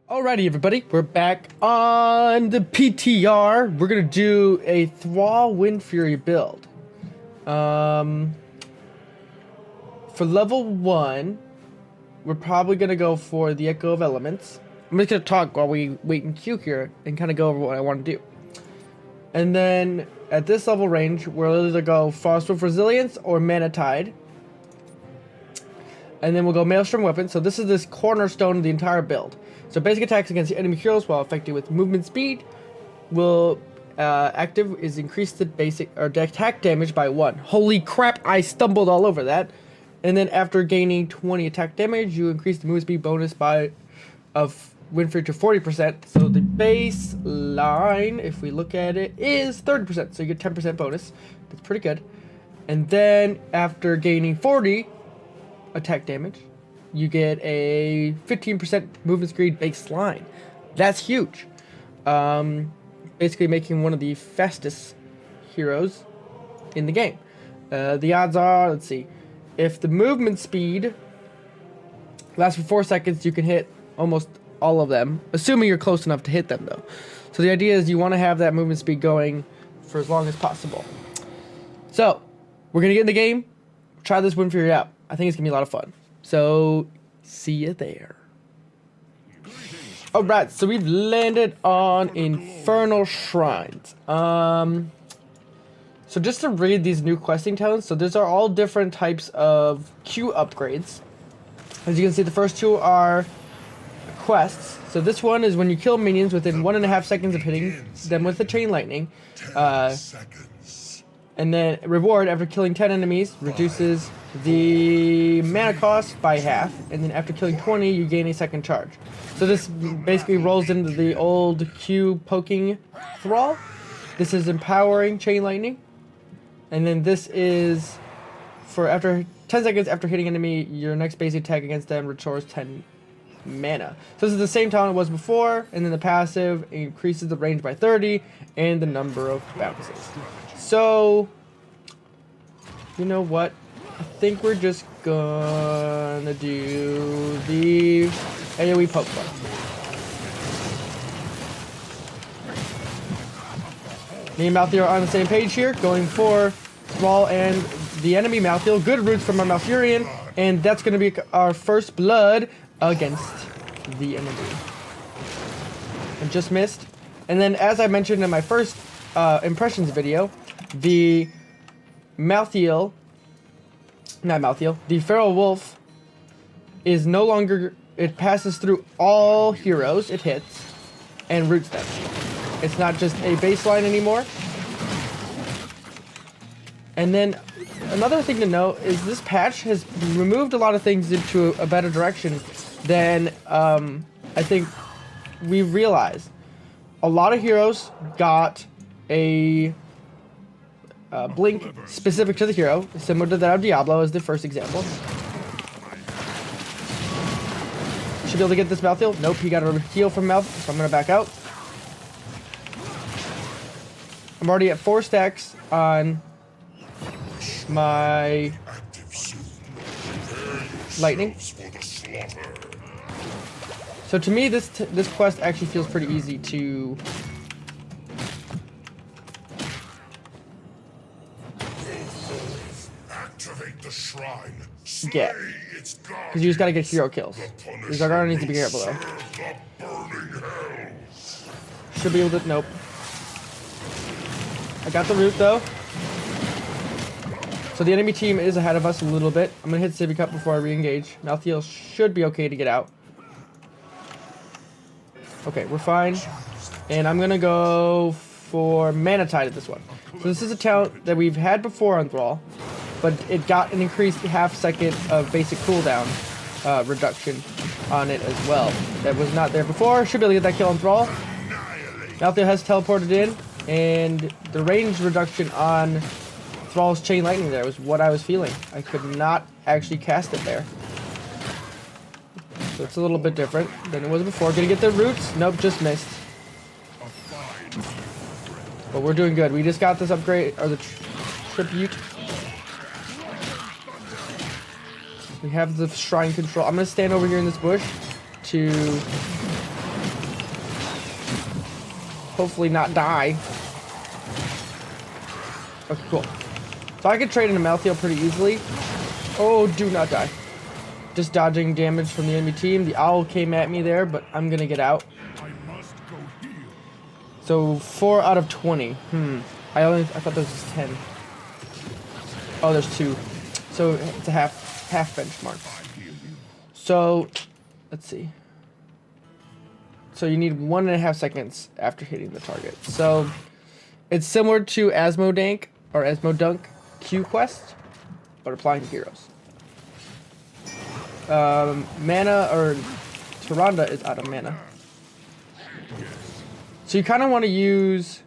Alrighty, everybody, we're back on the PTR. We're gonna do a Thrall Windfury build. For level 1, we're probably gonna go for the Echo of Elements. I'm just gonna talk while we wait in queue here and kind of go over what I want to do. And then at this level range, we'll either go Frostwolf Resilience or Mana Tide. And then we'll go Maelstrom Weapon. So this is this cornerstone of the entire build. So basic attacks against the enemy heroes while affected with movement speed will active is increase the basic or the attack damage by 1. Holy crap, I stumbled all over that. And then after gaining 20 attack damage, you increase the movement speed bonus of Windfury to 40%. So the baseline, if we look at it, is 30%. So you get 10% bonus. That's pretty good. And then after gaining 40 attack damage, you get a 15% movement speed baseline. That's huge. Basically making one of the fastest heroes in the game. The odds are, let's see, if the movement speed lasts for 4 seconds, you can hit almost all of them, assuming you're close enough to hit them though. So the idea is you want to have that movement speed going for as long as possible. So we're gonna get in the game, try this Windfury out. I think it's gonna be a lot of fun. So see you there. Alright, so we've landed on Infernal Shrines. So just to read these new questing tones, so these are all different types of queue upgrades. As you can see, the first two are quests. So this one is when you kill minions within 1.5 seconds of hitting them with the chain lightning. And then reward after killing 10 enemies reduces the mana cost by half, and then after killing 20 you gain a second charge. So this basically rolls into the old Q poking Thrall. This is empowering chain lightning, and then this is for after 10 seconds after hitting enemy, your next basic attack against them restores 10 mana. So this is the same talent it was before, and then the passive increases the range by 30 and the number of bounces. So you know what? I think we're just gonna do the AoE poke one. Me and Malthael are on the same page here, going for Thrall and the enemy Malthael. Good roots from our Malfurion, and that's gonna be our first blood against the enemy. I just missed. And then, as I mentioned in my first impressions video, the the Feral Wolf is no longer, it passes through all heroes it hits and roots them. It's not just a baseline anymore. And then another thing to note is this patch has removed a lot of things into a better direction than I think we realized. A lot of heroes got a blink specific to the hero, similar to that of Diablo as the first example. Should be able to get this Malthael. Nope, he got a heal from Malthael, so I'm going to back out. I'm already at 4 stacks on my lightning. So to me, this quest actually feels pretty easy to get, because you just gotta get hero kills. Your Gargano needs to be careful though. Should be able to. Nope. I got the root though. So the enemy team is ahead of us a little bit. I'm gonna hit Sippy Cup before I re-engage. Malthael should be okay to get out. Okay, we're fine. And I'm gonna go for Mana Tide at this one. So this is a talent that we've had before on Thrall, but it got an increased half-second of basic cooldown reduction on it as well. That was not there before. Should be able to get that kill on Thrall. Malthael has teleported in, and the range reduction on Thrall's chain lightning there was what I was feeling. I could not actually cast it there. So it's a little bit different than it was before. Gonna get the roots? Nope, just missed. But we're doing good. We just got this upgrade, or the tribute. We have the shrine control. I'm gonna stand over here in this bush to hopefully not die. Okay, cool. So I could trade in a Malthael pretty easily. Oh, do not die. Just dodging damage from the enemy team. The owl came at me there, but I'm gonna get out. So 4 out of 20. I thought there was 10. Oh, there's 2. So it's a half benchmark. So let's see. So you need 1.5 seconds after hitting the target. So it's similar to Asmodank or Asmodunk Q quest, but applying to heroes. Mana or Tyrande is out of mana. So you kind of want to use...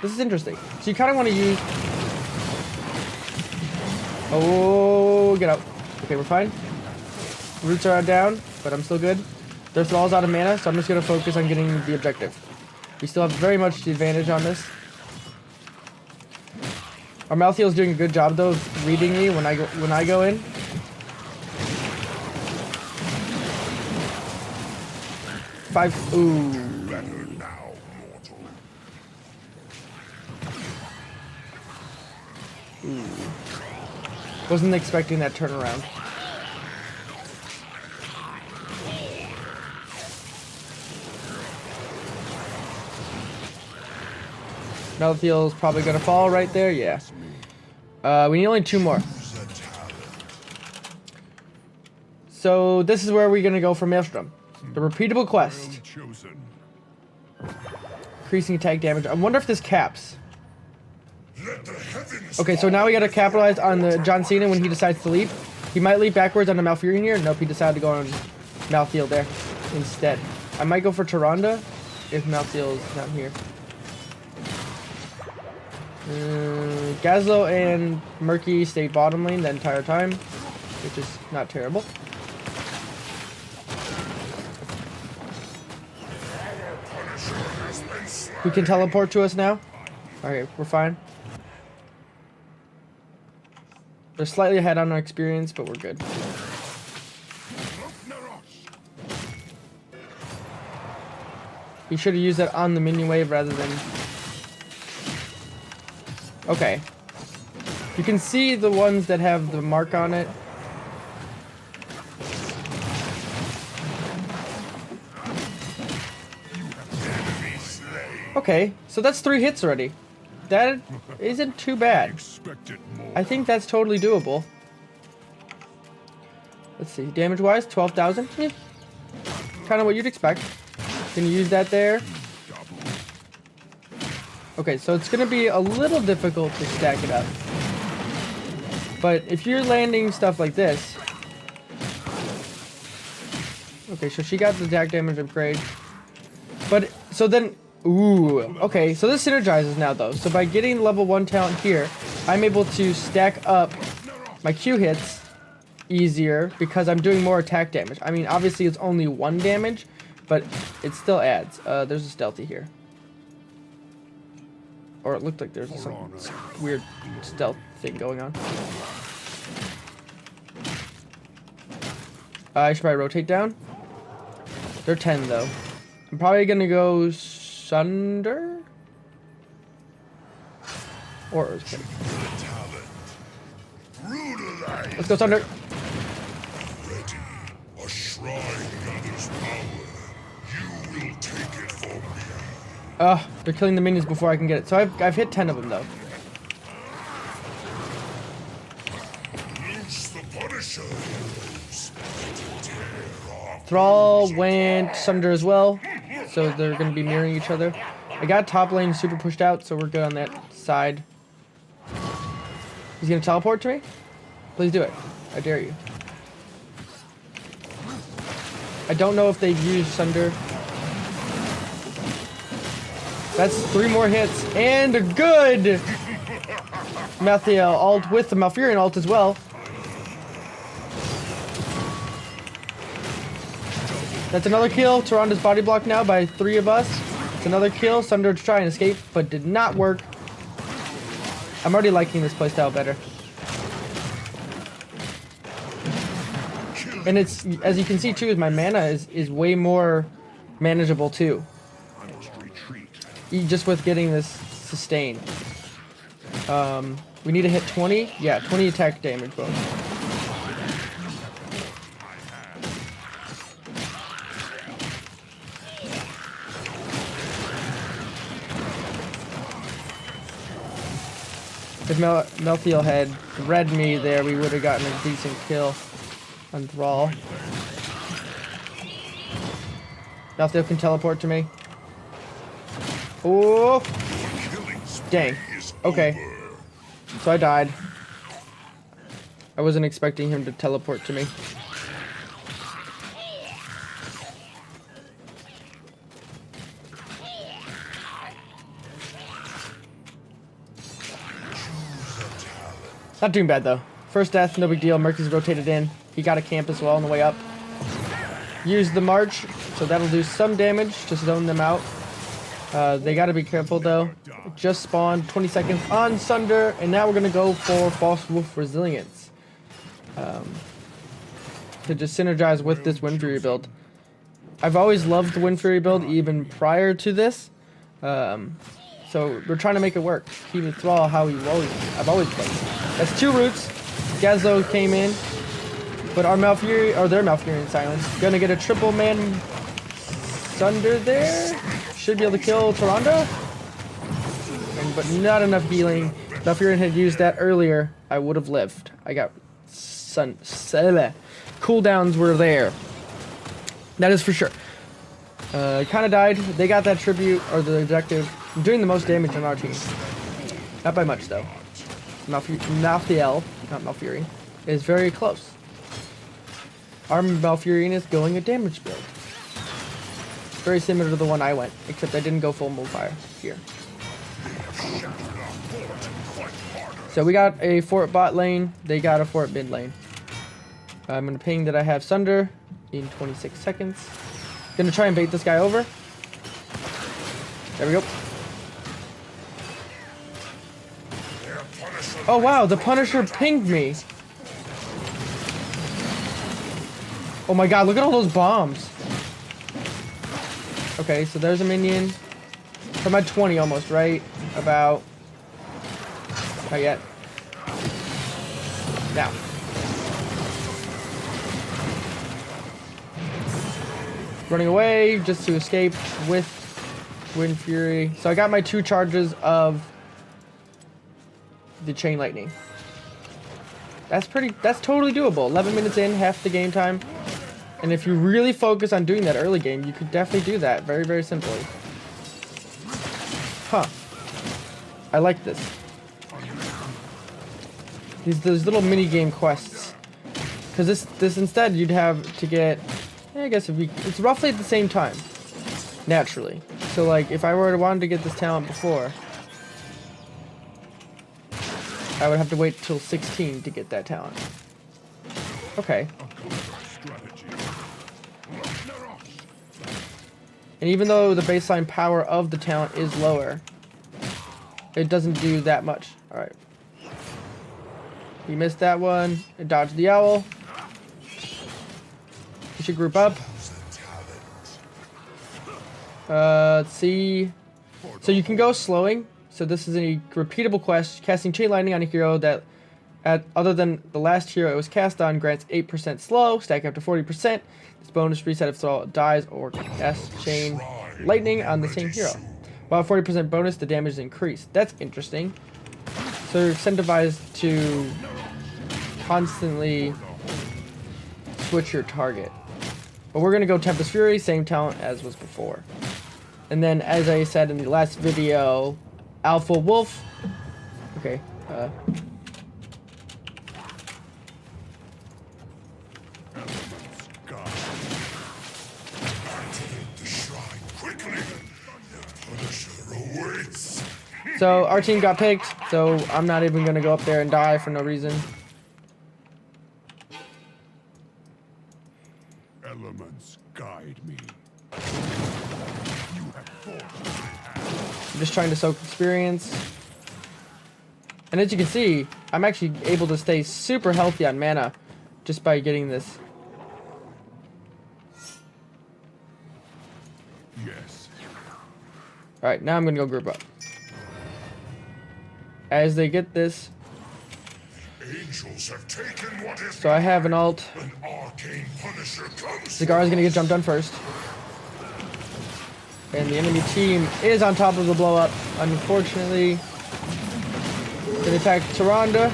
This is interesting. So you kind of want to use... Oh, get out. Okay, we're fine. Roots are down, but I'm still good. Their Thrall's out of mana, so I'm just going to focus on getting the objective. We still have very much the advantage on this. Our Malthael's doing a good job, though, of reading me when I go in. Ooh. Ooh. Wasn't expecting that turnaround. Malthael's probably gonna fall right there. Yeah. We need only 2 more. So this is where we're gonna go for Maelstrom. The repeatable quest. Increasing attack damage. I wonder if this caps. Okay, so now we gotta capitalize on the John Cena when he decides to leap. He might leap backwards on the Malfurion here. Nope, he decided to go on Malthael there instead. I might go for Tyrande if Malthael is not here. Gazlo and Murky stayed bottom lane the entire time, which is not terrible. Who can teleport to us now? Okay, we're fine. They're slightly ahead on our experience, but we're good. We should have used that on the minion wave rather than... Okay. You can see the ones that have the mark on it. Okay, so that's 3 hits already. That isn't too bad. I think that's totally doable. Let's see, damage-wise, 12,000. Kind of what you'd expect. Gonna use that there. Okay, so it's gonna be a little difficult to stack it up. But if you're landing stuff like this... Okay, so she got the attack damage upgrade. But, so then... Ooh, okay, so this synergizes now though. So by getting level 1 talent here, I'm able to stack up my Q hits easier because I'm doing more attack damage. I mean, obviously it's only 1 damage, but it still adds. There's a stealthy here. Or it looked like there's some weird stealth thing going on. I should probably rotate down. They're 10 though. I'm probably gonna go Sunder? Or Earthquake. Let's go Sunder. A shrine gathers power. You will take it from me. They're killing the minions before I can get it. So I've hit 10 of them though. Loose the Punisher. Thrall went Sunder as well. So they're going to be mirroring each other. I got top lane super pushed out, so we're good on that side. He's going to teleport to me? Please do it. I dare you. I don't know if they've used Sunder. That's 3 more hits. And a good Malthael ult with the Malfurion ult as well. That's another kill. Tyrande's body blocked now by 3 of us. It's another kill. Sunder to try and escape, but did not work. I'm already liking this playstyle better. And it's, as you can see too, my mana is way more manageable too. just with getting this sustained. We need to hit 20. Yeah, 20 attack damage bonus. If Melthiel had read me there, we would have gotten a decent kill on Thrall. Melthiel can teleport to me. Oh! Dang. Okay. So I died. I wasn't expecting him to teleport to me. Not doing bad though. First death, no big deal. Mercy's rotated in. He got a camp as well on the way up. Use the march, so that'll do some damage to zone them out. They gotta be careful though. Just spawned 20 seconds on Sunder, and now we're gonna go for False Wolf Resilience. To just synergize with this Windfury build. I've always loved the Windfury build even prior to this. So we're trying to make it work. Keep it Thrall how I've always played. That's 2 roots. Gazzo came in. But our Malfury, or their Malfurion silence. Gonna get a triple man Sunder there. Should be able to kill Tyrande. But not enough healing. Malfurion had used that earlier. I would have lived. I got cooldowns were there. That is for sure. Kind of died. They got that tribute, or the objective. I'm doing the most damage on our team. Not by much, though. Malthiel, not Malfury, is very close. Our Malfurion is going a damage build. Very similar to the one I went, except I didn't go full Moonfire here. So we got a fort bot lane, they got a fort mid lane. I'm gonna ping that I have Sunder in 26 seconds. Gonna try and bait this guy over. There we go. Oh wow, the Punisher pinged me. Oh my god, look at all those bombs. Okay, so there's a minion. I'm at 20 almost, right? About. Not yet. Now. Running away just to escape with Windfury. So I got my 2 charges of the Chain Lightning. That's totally doable. 11 minutes in, half the game time. And if you really focus on doing that early game, you could definitely do that very, very simply. Huh. I like this. Those little mini game quests. Because this instead you'd have to get, I guess it's roughly at the same time. Naturally. So like if I wanted to get this talent before, I would have to wait till 16 to get that talent. Okay. And even though the baseline power of the talent is lower, it doesn't do that much. Alright. We missed that one. I dodged the owl. We should group up. Let's see. So you can go slowing. So this is a repeatable quest. Casting Chain Lightning on a hero that, other than the last hero it was cast on, grants 8% slow, stack up to 40%. This bonus reset if Thrall dies or casts Chain Lightning on the same hero. While 40% bonus, the damage is increased. That's interesting. So you're incentivized to constantly switch your target. But we're going to go Tempest Fury, same talent as was before. And then, as I said in the last video, Alpha Wolf. Okay. So our team got picked, so I'm not even going to go up there and die for no reason. Elements guide me. I'm just trying to soak experience. And as you can see, I'm actually able to stay super healthy on mana just by getting this. Yes. Alright, now I'm gonna go group up. As they get this, Angels have taken what is so I have an alt. an arcane punisher comes. Cigar's gonna get jumped on first. And the enemy team is on top of the blow up. Unfortunately, gonna attack Tyrande.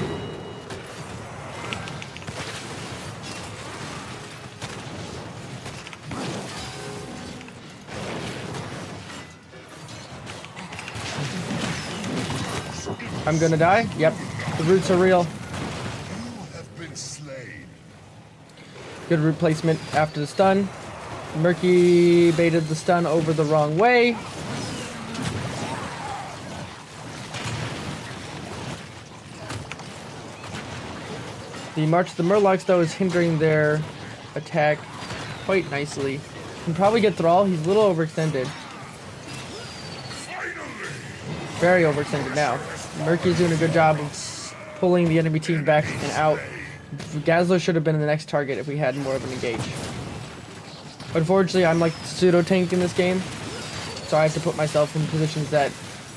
I'm gonna die. Yep, the roots are real. You have been slain. Good root placement after the stun. Murky baited the stun over the wrong way. The March of the Murlocs, though, is hindering their attack quite nicely. Can probably get Thrall. He's a little overextended. Very overextended now. Murky's doing a good job of pulling the enemy team back and out. Gazler should have been the next target if we had more of an engage. Unfortunately, I'm like pseudo-tank in this game, so I have to put myself in positions that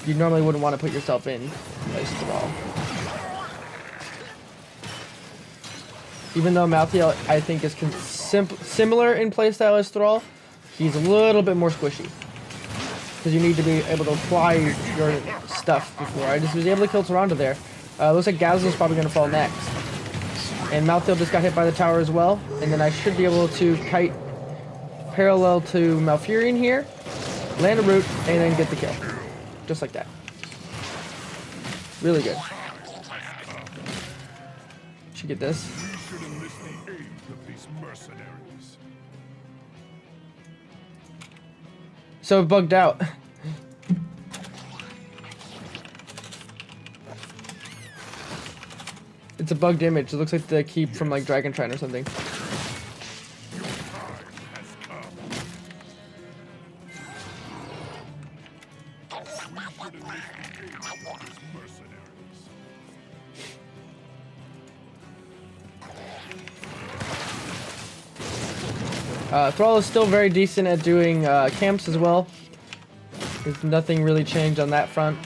you normally wouldn't want to put yourself in as Thrall. Even though Malthael, I think, is similar in playstyle as Thrall, he's a little bit more squishy. Because you need to be able to apply your stuff before. I just was able to kill Tyrande there. Looks like Gazler's probably going to fall next. And Malthael just got hit by the tower as well. And then I should be able to kite parallel to Malfurion here, land a root, and then get the kill. Just like that. Really good. Should get this. You should enlist the aid of these mercenaries. So it bugged out. It's a bugged image. It looks like the keep from like Dragon Shrine or something. Thrall is still very decent at doing camps as well. There's nothing really changed on that front.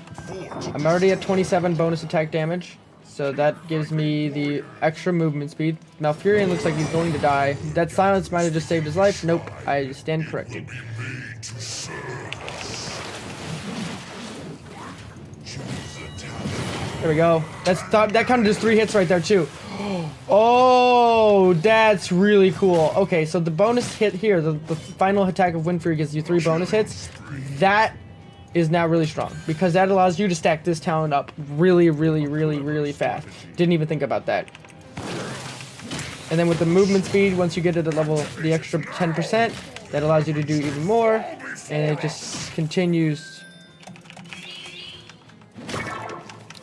I'm already at 27 bonus attack damage, so that gives me the extra movement speed. Malfurion looks like he's going to die. That silence might have just saved his life. Nope, I stand corrected. There we go. That counted as 3 hits right there too. Oh, that's really cool. Okay, so the bonus hit here, the final attack of Windfury gives you 3 bonus hits. That is now really strong because that allows you to stack this talent up really, really, really, really fast. Didn't even think about that. And then with the movement speed, once you get to the level, the extra 10%, that allows you to do even more, and it just continues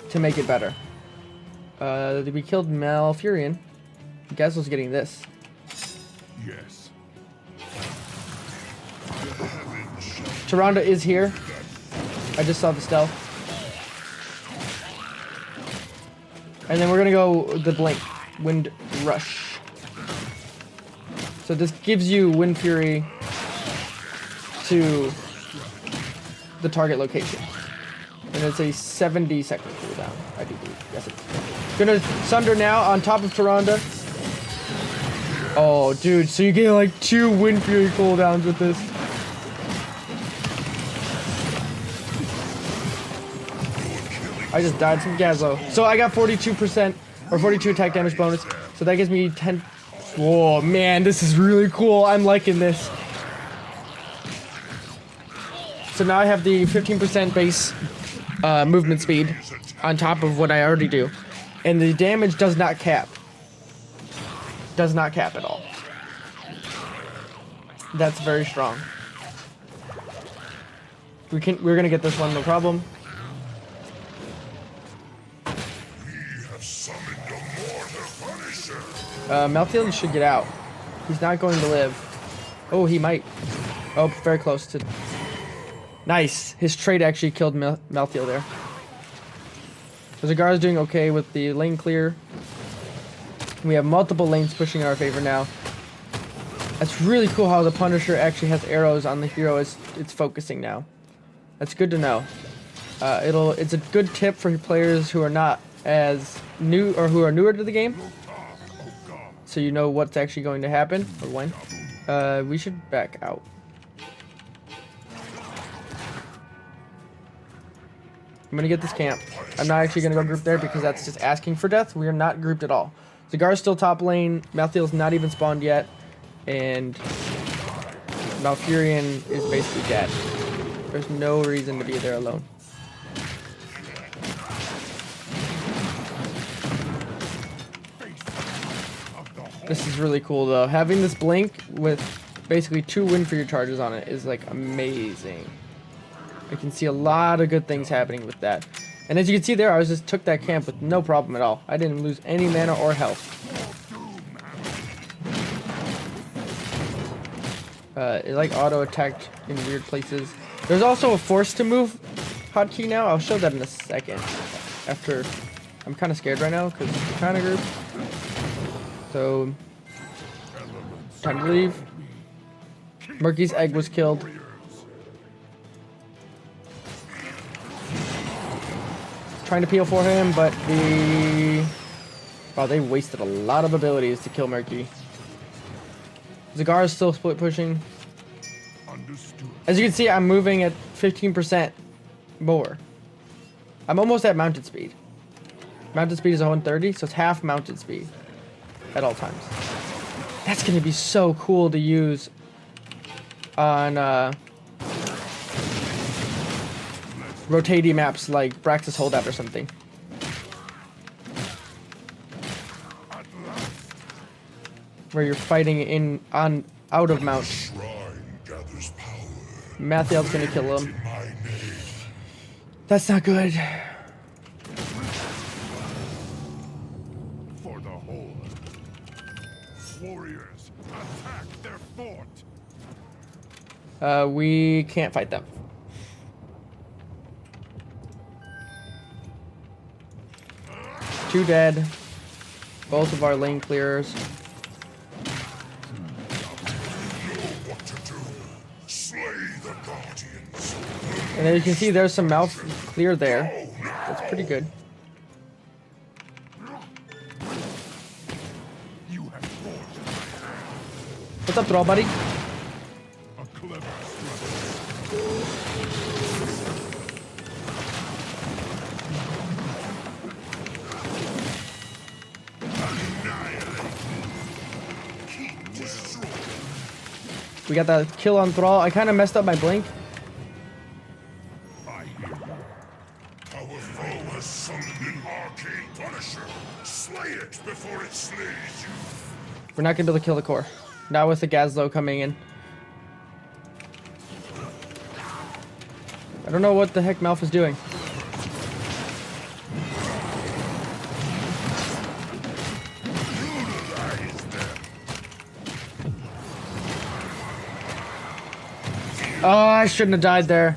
to make it better. We killed Malfurion. Gazler's getting this. Yes. Tyrande is here. I just saw the stealth. And then we're gonna go the blink. Wind Rush. So this gives you Windfury to the target location. And it's a 70-second cooldown, I do believe. Yes, it is. Gonna Sunder now on top of Tyrande. Oh, dude, so you get like 2 Windfury cooldowns with this. I just died from Gazlo. So I got 42% or 42 attack damage bonus. So that gives me 10. Whoa, man, this is really cool. I'm liking this. So now I have the 15% base movement speed on top of what I already do. And the damage does not cap. Does not cap at all. That's very strong. We're gonna get this one, no problem. Malthael should get out. He's not going to live. Oh, he might. Oh, very close to. Nice. His trade actually killed Malthael there. Zagar's doing okay with the lane clear. We have multiple lanes pushing in our favor now. That's really cool how the Punisher actually has arrows on the hero as it's focusing now. That's good to know. It's a good tip for players who are not as new or who are newer to the game, so you know what's actually going to happen or when. We should back out. I'm gonna get this camp. I'm not actually gonna go group there because that's just asking for death. We are not grouped at all. Zagar's still top lane. Malthael's not even spawned yet, and Malfurion is basically dead. There's no reason to be there alone. This is really cool though. Having this blink with basically 2 Windfury charges on it is like amazing. I can see a lot of good things happening with that. And as you can see there, I just took that camp with no problem at all. I didn't lose any mana or health. It like auto attacked in weird places. There's also a force to move hotkey now. I'll show that in a second. After, I'm kind of scared right now because we're kind of grouped. So, time to leave. Murky's egg was killed. Trying to peel for him, but wow, they wasted a lot of abilities to kill Murky. Zagar is still split pushing. As you can see, I'm moving at 15% more. I'm almost at mounted speed. Mounted speed is 130, so it's half mounted speed at all times. That's gonna be so cool to use on rotating maps like Braxis Holdout or something. Where you're fighting out of mount. Malthael's gonna kill him. That's not good. For the whole. Warriors, attack their fort. We can't fight them. Two dead. Both of our lane clearers. And as you can see, there's some mouth clear there. That's pretty good. What's up, Thrall, buddy? We got that kill on Thrall. I kind of messed up my blink. Our foe has summoned an arcane punisher. Slay it before it slays you. We're not gonna be able to kill the core. Not with the Gazlo coming in. I don't know what the heck Malf is doing. Oh, I shouldn't have died there.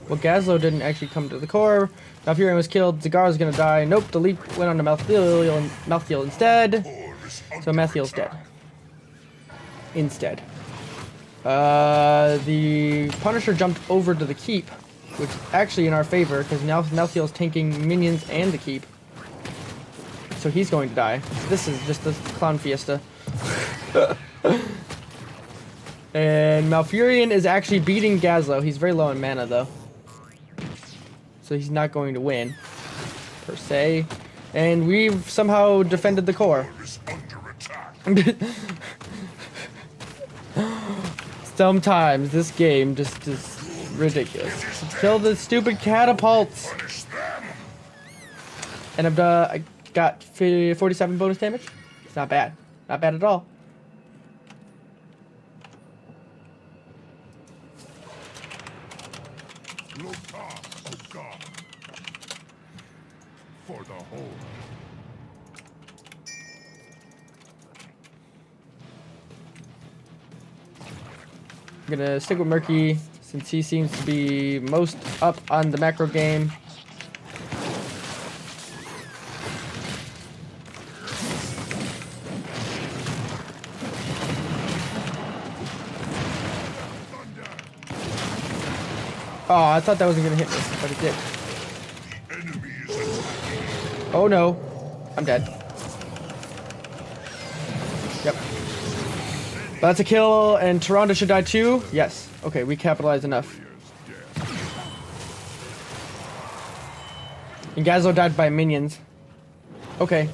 Well, Gazlo didn't actually come to the core. Malfurion was killed. Zagar's gonna die. Nope, the leap went on to Malthael instead. So Malthael's dead. Instead. The Punisher jumped over to the keep, which is actually in our favor, because now Malthael's tanking minions and the keep. So he's going to die. This is just a clown fiesta. And Malfurion is actually beating Gazlo. He's very low in mana, though. So he's not going to win, per se. And we've somehow defended the core. Sometimes this game just is ridiculous. Kill the stupid catapults. And I got 47 bonus damage. It's not bad. Not bad at all. For the whole. I'm gonna stick with Murky since he seems to be most up on the macro game. Oh, I thought that wasn't gonna hit me, but it did. The enemy is attacking. Oh no, I'm dead. Yep. That's a kill, and Toronto should die too. Yes. Okay, we capitalized enough. And Gazlo died by minions. Okay.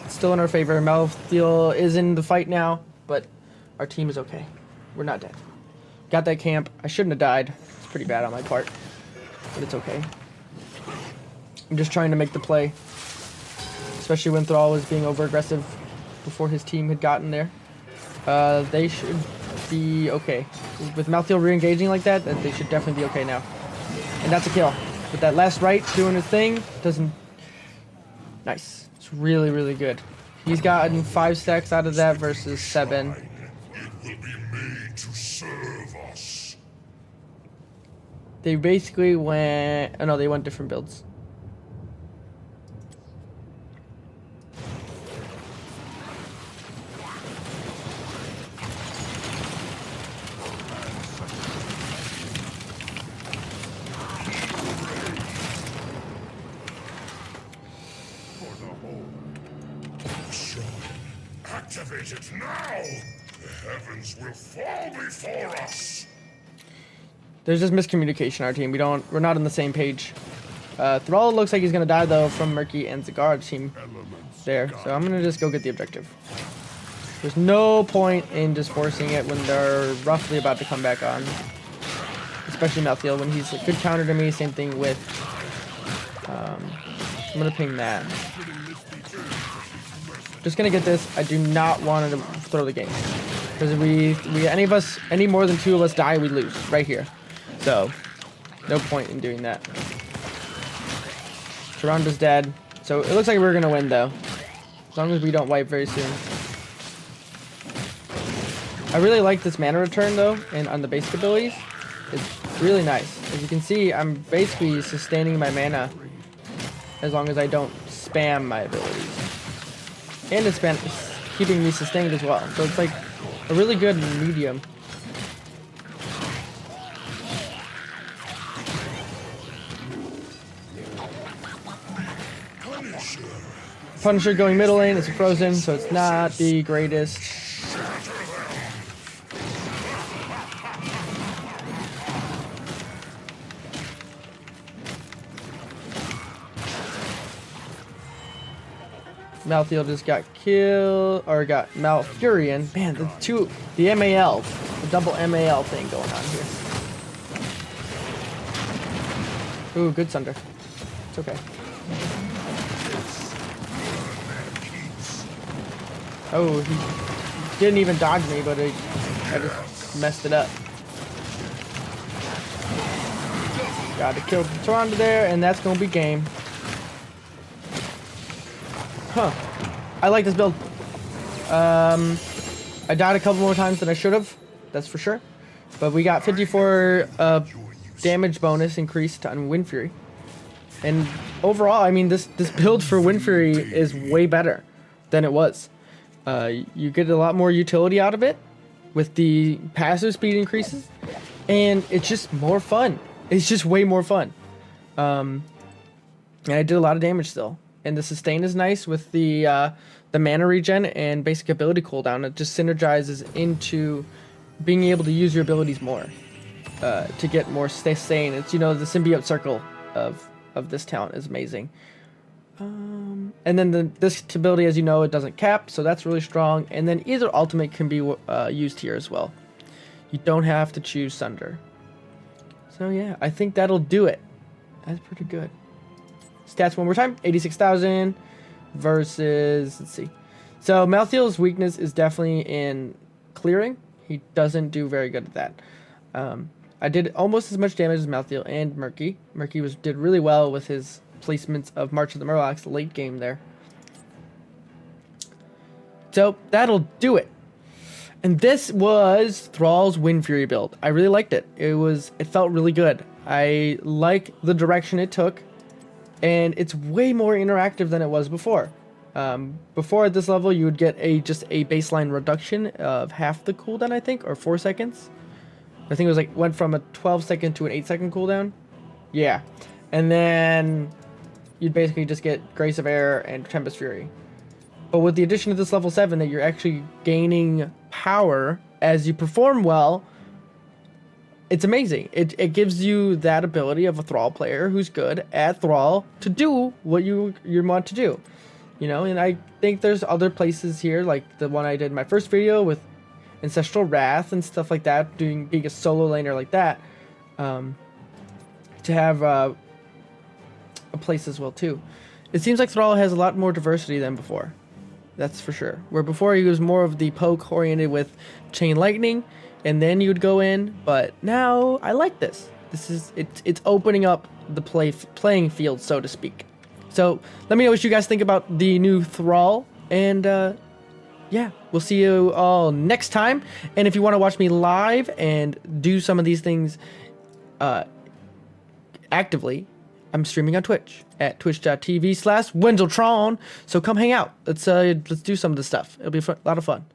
Still in our favor. Malthiel is in the fight now, but our team is okay. We're not dead. Got that camp. I shouldn't have died. It's pretty bad on my part, but it's okay. I'm just trying to make the play, especially when Thrall was being over-aggressive before his team had gotten there. They should be okay. With Malthiel re-engaging like that, they should definitely be okay now. And that's a kill. With that last right doing his thing, doesn't... Nice. It's really, really good. He's gotten 5 stacks out of that versus 7. It will be made to serve us. They basically went... Oh no, they went different builds. Activate it now! The heavens will fall before us! There's just miscommunication on our team. We're not on the same page. Thrall looks like he's gonna die though from Murky and Zagar's team there. So I'm gonna just go get the objective. There's no point in just forcing it when they're roughly about to come back on. Especially Malthiel when he's a good counter to me. Same thing with I'm gonna ping that. Just gonna get this. I do not want to throw the game because any more than 2 of us die, we lose right here. So no point in doing that. Sharonda's dead, so it looks like we're gonna win though, as long as we don't wipe very soon. I really like this mana return though, and on the basic abilities, it's really nice. As you can see, I'm basically sustaining my mana as long as I don't spam my abilities. And it's keeping me sustained as well. So it's like a really good medium. Punisher going middle lane. It's a frozen, so it's not the greatest. Malthiel just got killed, or got Malfurion. Man, the MAL, the double MAL thing going on here. Ooh, good Sunder. It's okay. Oh, he didn't even dodge me, but I just messed it up. Got to kill Toronto there, and that's gonna be game. Huh. I like this build. I died a couple more times than I should have. That's for sure. But we got 54 damage bonus increased on Windfury. And overall, I mean, this build for Windfury is way better than it was. You get a lot more utility out of it with the passive speed increases. And it's just more fun. It's just way more fun. And I did a lot of damage still. And the sustain is nice with the mana regen and basic ability cooldown. It just synergizes into being able to use your abilities more to get more sustain. It's, you know, the symbiote circle of this talent is amazing. And then this ability, as you know, it doesn't cap, so that's really strong. And then either ultimate can be used here as well. You don't have to choose Sunder. So yeah, I think that'll do it. That's pretty good. Stats one more time. 86,000 versus, let's see. So Malthiel's weakness is definitely in clearing. He doesn't do very good at that. I did almost as much damage as Malthiel and Murky. Murky did really well with his placements of March of the Murlocs late game there. So that'll do it. And this was Thrall's Windfury build. I really liked it. It felt really good. I like the direction it took. And it's way more interactive than it was before. Before at this level, you would get just a baseline reduction of half the cooldown, I think, or 4 seconds. I think it was like went from a 12-second to an 8-second cooldown. Yeah, and then you'd basically just get Grace of Air and Tempest Fury. But with the addition of this level 7, that you're actually gaining power as you perform well, it's amazing. It gives you that ability of a Thrall player who's good at Thrall to do what you want to do. You know, and I think there's other places here, like the one I did in my first video with Ancestral Wrath and stuff like that, being a solo laner like that, to have a place as well too. It seems like Thrall has a lot more diversity than before. That's for sure. Where before he was more of the poke oriented with Chain Lightning, and then you would go in. But now I like this. This is it's opening up the playing field, so to speak. So let me know what you guys think about the new Thrall, and yeah, we'll see you all next time. And if you want to watch me live and do some of these things actively, I'm streaming on Twitch at twitch.tv/Wenzeltron. So come hang out. Let's do some of this stuff. It'll be a lot of fun.